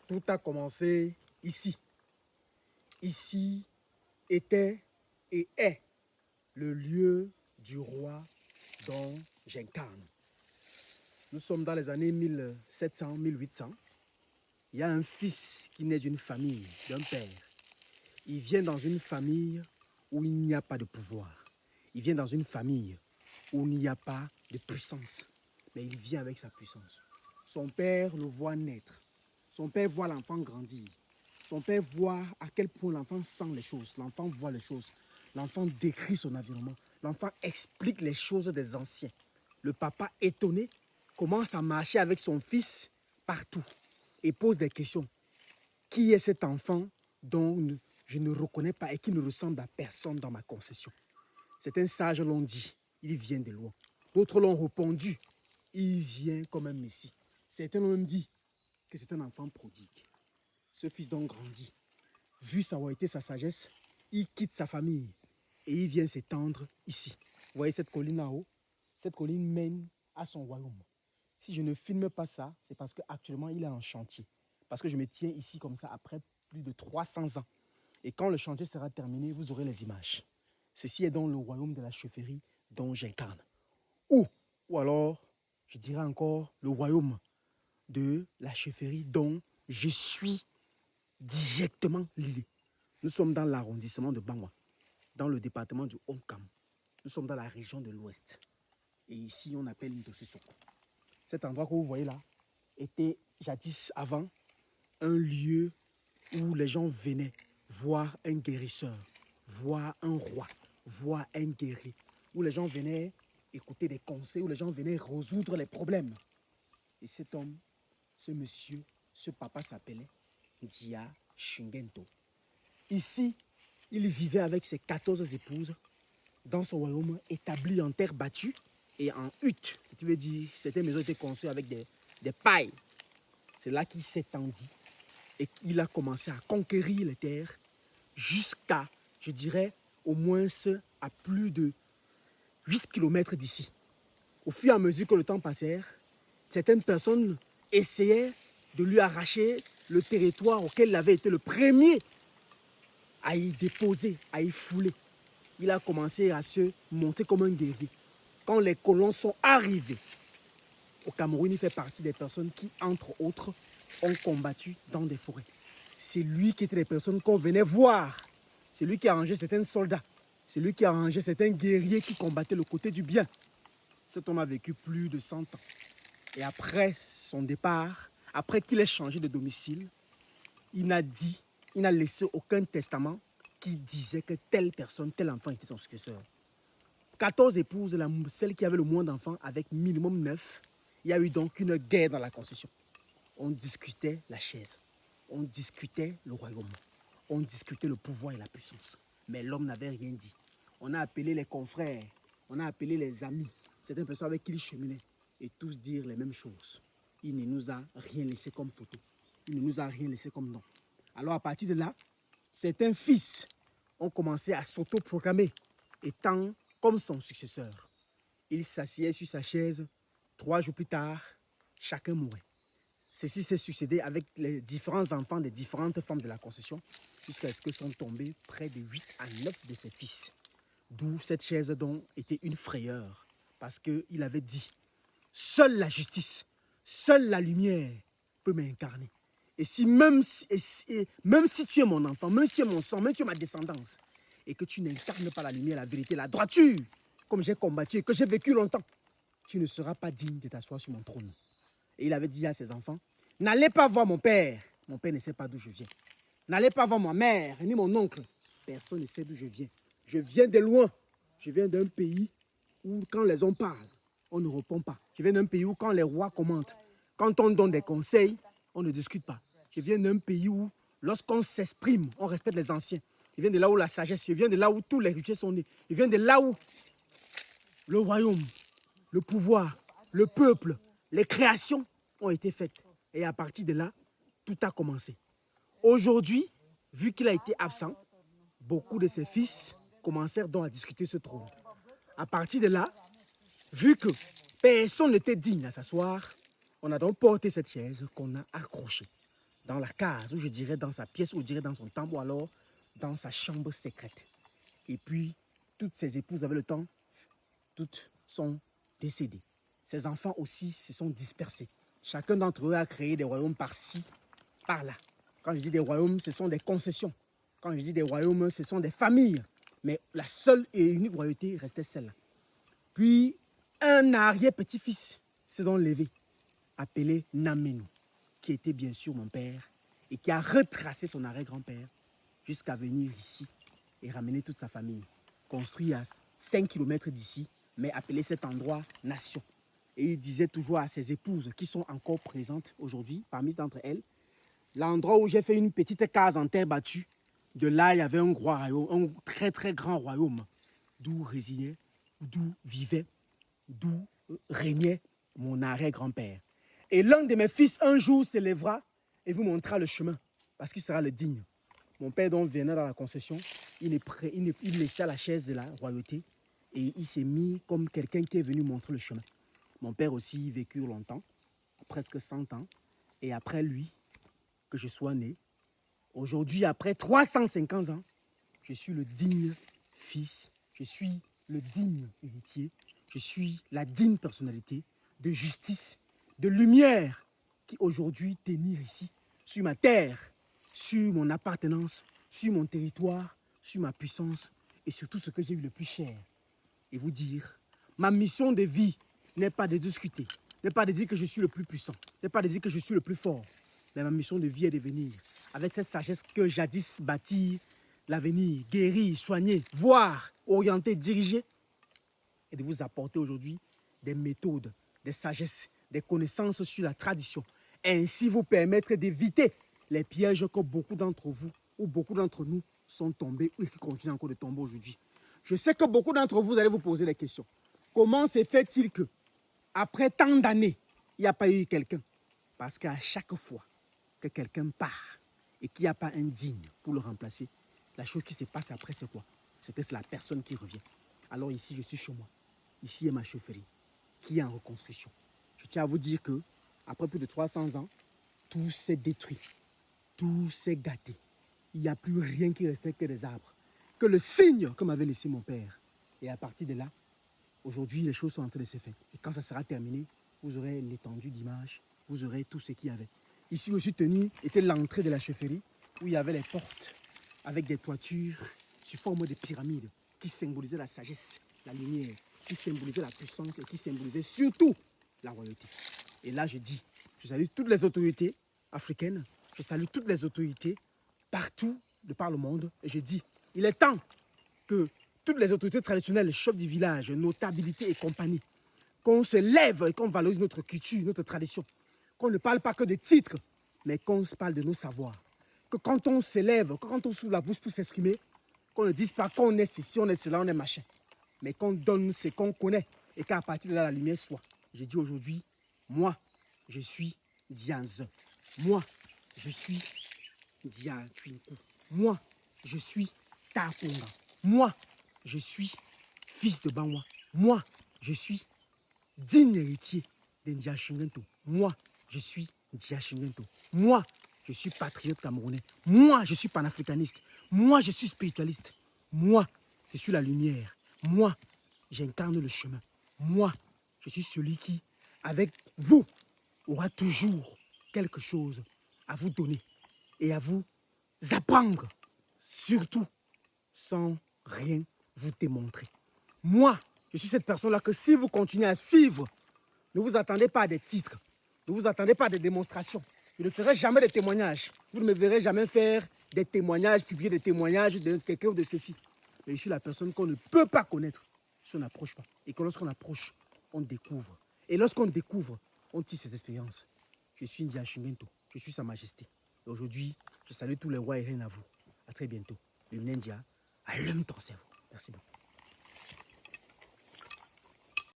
Tout a commencé ici. Ici était et est le lieu du roi dont j'incarne. Nous sommes dans les années 1700-1800. Il y a un fils qui naît d'une famille, d'un père. Il vient dans une famille où il n'y a pas de pouvoir. Il vient dans une famille où il n'y a pas de puissance. Mais il vient avec sa puissance. Son père le voit naître. Son père voit l'enfant grandir. Son père voit à quel point l'enfant sent les choses. L'enfant voit les choses. L'enfant décrit son environnement. L'enfant explique les choses des anciens. Le papa, étonné, commence à marcher avec son fils partout et pose des questions. Qui est cet enfant dont je ne reconnais pas et qui ne ressemble à personne dans ma concession? Certains sages l'ont dit, il vient de loin. D'autres l'ont répondu, il vient comme un messie. Certains l'ont même dit que c'est un enfant prodigue. Ce fils donc grandit. Vu sa royauté, sa sagesse, il quitte sa famille et il vient s'étendre ici. Vous voyez cette colline en haut? Cette colline mène à son royaume. Si je ne filme pas ça, c'est parce qu'actuellement il est en chantier. Parce que je me tiens ici comme ça après plus de 300 ans. Et quand le chantier sera terminé, vous aurez les images. Ceci est donc le royaume de la chefferie dont j'incarne. Ou alors, je dirais encore le royaume de la chefferie dont je suis directement lié. Nous sommes dans l'arrondissement de Bangwa, dans le département du Haut-Kam. Nous sommes dans la région de l'Ouest. Et ici, on appelle Ndosisoko. Cet endroit que vous voyez là était jadis avant un lieu où les gens venaient voir un guérisseur, voir un roi, voir un guerrier, où les gens venaient écouter des conseils, où les gens venaient résoudre les problèmes. Et cet homme, ce monsieur, ce papa s'appelait Dia Shingento. Ici, il vivait avec ses 14 épouses dans son royaume établi en terre battue et en hutte. Tu veux dire, certaines maisons étaient construites avec des pailles. C'est là qu'il s'étendit et qu'il a commencé à conquérir les terres jusqu'à, je dirais, au moins à plus de 8 kilomètres d'ici. Au fur et à mesure que le temps passait, certaines personnes essayaient de lui arracher le territoire auquel il avait été le premier à y déposer, à y fouler. Il a commencé à se monter comme un guerrier. Quand les colons sont arrivés au Cameroun, il fait partie des personnes qui, entre autres, ont combattu dans des forêts. C'est lui qui était les personnes qu'on venait voir. C'est lui qui a arrangé certains soldats. C'est lui qui a arrangé certains guerriers qui combattaient le côté du bien. Cet homme a vécu plus de 100 ans. Et après son départ, après qu'il ait changé de domicile, il n'a laissé aucun testament qui disait que telle personne, tel enfant était son successeur. 14 épouses, celle qui avait le moins d'enfants avec minimum 9. Il y a eu donc une guerre dans la concession. On discutait la chaise. On discutait le royaume. On discutait le pouvoir et la puissance. Mais l'homme n'avait rien dit. On a appelé les confrères. On a appelé les amis. Certaines personnes avec qui il cheminait. Et tous dire les mêmes choses. Il ne nous a rien laissé comme photo. Il ne nous a rien laissé comme nom. Alors à partir de là, certains fils ont commencé à s'auto-proclamer étant comme son successeur. Il s'assied sur sa chaise. 3 jours plus tard, chacun mourait. Ceci s'est succédé avec les différents enfants des différentes femmes de la concession jusqu'à ce que sont tombés près de 8 à 9 de ses fils. D'où cette chaise dont était une frayeur. Parce qu'il avait dit, seule la justice, seule la lumière peut m'incarner. Et si même si tu es mon enfant, même si tu es mon sang, même si tu es ma descendance, et que tu n'incarnes pas la lumière, la vérité, la droiture, comme j'ai combattu et que j'ai vécu longtemps, tu ne seras pas digne de t'asseoir sur mon trône. Et il avait dit à ses enfants, n'allez pas voir mon père ne sait pas d'où je viens. N'allez pas voir ma mère, ni mon oncle, personne ne sait d'où je viens. Je viens de loin, je viens d'un pays où quand les hommes parlent, on ne répond pas. Je viens d'un pays où quand les rois commentent, quand on donne des conseils, on ne discute pas. Je viens d'un pays où lorsqu'on s'exprime, on respecte les anciens. Je viens de là où la sagesse, je viens de là où tous les rituels sont nés. Je viens de là où le royaume, le pouvoir, le peuple, les créations ont été faites. Et à partir de là, tout a commencé. Aujourd'hui, vu qu'il a été absent, beaucoup de ses fils commencèrent donc à discuter ce trône. À partir de là, vu que personne n'était digne à s'asseoir, on a donc porté cette chaise qu'on a accrochée. dans la case, ou je dirais dans sa pièce, ou je dirais dans son temple, ou alors dans sa chambre secrète. Et puis, toutes ses épouses avaient le temps, toutes sont décédées. Ses enfants aussi se sont dispersés. Chacun d'entre eux a créé des royaumes par-ci, par-là. Quand je dis des royaumes, ce sont des concessions. Quand je dis des royaumes, ce sont des familles. Mais la seule et unique royauté restait celle-là. Puis, un arrière-petit-fils s'est donc levé, appelé Namenu, qui était bien sûr mon père, et qui a retracé son arrière-grand-père jusqu'à venir ici et ramener toute sa famille. Construit à 5 km d'ici, mais appelé cet endroit Nation. Et il disait toujours à ses épouses qui sont encore présentes aujourd'hui, parmi d'entre elles, l'endroit où j'ai fait une petite case en terre battue, de là il y avait un gros royaume, un très très grand royaume, d'où résidait, d'où vivait, d'où régnait mon arrière-grand-père. Et l'un de mes fils un jour se lèvera et vous montrera le chemin, parce qu'il sera le digne. Mon père donc venait dans la concession, il laissait la chaise de la royauté et il s'est mis comme quelqu'un qui est venu montrer le chemin. Mon père aussi vécut longtemps, presque 100 ans, et après lui, que je sois né, aujourd'hui, après 350 ans, je suis le digne fils, je suis le digne héritier, je suis la digne personnalité de justice, de lumière qui aujourd'hui t'émire ici, sur ma terre, sur mon appartenance, sur mon territoire, sur ma puissance et sur tout ce que j'ai eu le plus cher. Et vous dire, ma mission de vie n'est pas de discuter, n'est pas de dire que je suis le plus puissant, n'est pas de dire que je suis le plus fort, mais ma mission de vie est de venir avec cette sagesse que jadis bâtir l'avenir, guérir, soigner, voir, orienter, diriger, et de vous apporter aujourd'hui des méthodes, des sagesses, des connaissances sur la tradition, et ainsi vous permettre d'éviter les pièges que beaucoup d'entre vous ou beaucoup d'entre nous sont tombés ou qui continuent encore de tomber aujourd'hui. Je sais que beaucoup d'entre vous allez vous poser des questions. Comment se fait-il que, après tant d'années, il n'y a pas eu quelqu'un? Parce qu'à chaque fois que quelqu'un part et qu'il n'y a pas un digne pour le remplacer, la chose qui se passe après, c'est quoi? C'est que c'est la personne qui revient. Alors ici, je suis chez moi. Ici est ma chefferie qui est en reconstruction. Je tiens à vous dire que, après plus de 300 ans, tout s'est détruit. Tout s'est gâté. Il n'y a plus rien qui restait que des arbres. Que le signe que m'avait laissé mon père. Et à partir de là, aujourd'hui, les choses sont en train de se faire. Et quand ça sera terminé, vous aurez l'étendue d'image, vous aurez tout ce qu'il y avait. Ici où je suis tenu était l'entrée de la chefferie, où il y avait les portes avec des toitures sous forme de pyramides qui symbolisaient la sagesse, la lumière, qui symbolisaient la puissance et qui symbolisaient surtout la royauté. Et là, je dis, je salue toutes les autorités africaines, je salue toutes les autorités partout de par le monde, et je dis, il est temps que toutes les autorités traditionnelles, chefs du village, notabilité et compagnie, qu'on se lève et qu'on valorise notre culture, notre tradition, qu'on ne parle pas que de titres, mais qu'on se parle de nos savoirs. Que quand on se lève, que quand on s'ouvre la bouche pour s'exprimer, qu'on ne dise pas qu'on est ceci, on est cela, on est machin, mais qu'on donne ce qu'on connaît et qu'à partir de là, la lumière soit. J'ai dit aujourd'hui, moi, je suis Dianze. Moi, je suis Diakwinku. Moi, je suis Takonga. Moi, je suis fils de Banwa. Moi, je suis digne héritier d'India Shingento. Moi, je suis Dia Shingento. Moi, je suis patriote camerounais. Moi, je suis panafricaniste. Moi, je suis spiritualiste. Moi, je suis la lumière. Moi, j'incarne le chemin. Moi, je suis celui qui, avec vous, aura toujours quelque chose à vous donner et à vous apprendre, surtout sans rien vous démontrer. Moi, je suis cette personne-là que si vous continuez à suivre, ne vous attendez pas à des titres, ne vous attendez pas à des démonstrations. Je ne ferai jamais de témoignages. Vous ne me verrez jamais faire des témoignages, publier des témoignages de quelqu'un ou de ceci. Mais je suis la personne qu'on ne peut pas connaître si on n'approche pas. Et que lorsqu'on approche, on découvre. Et lorsqu'on découvre, on tisse ses expériences. Je suis Ndia Shingento, je suis Sa Majesté. Et aujourd'hui, je salue tous les rois et reines à vous. À très bientôt. Le Ndia, allume ton cerveau. Merci beaucoup.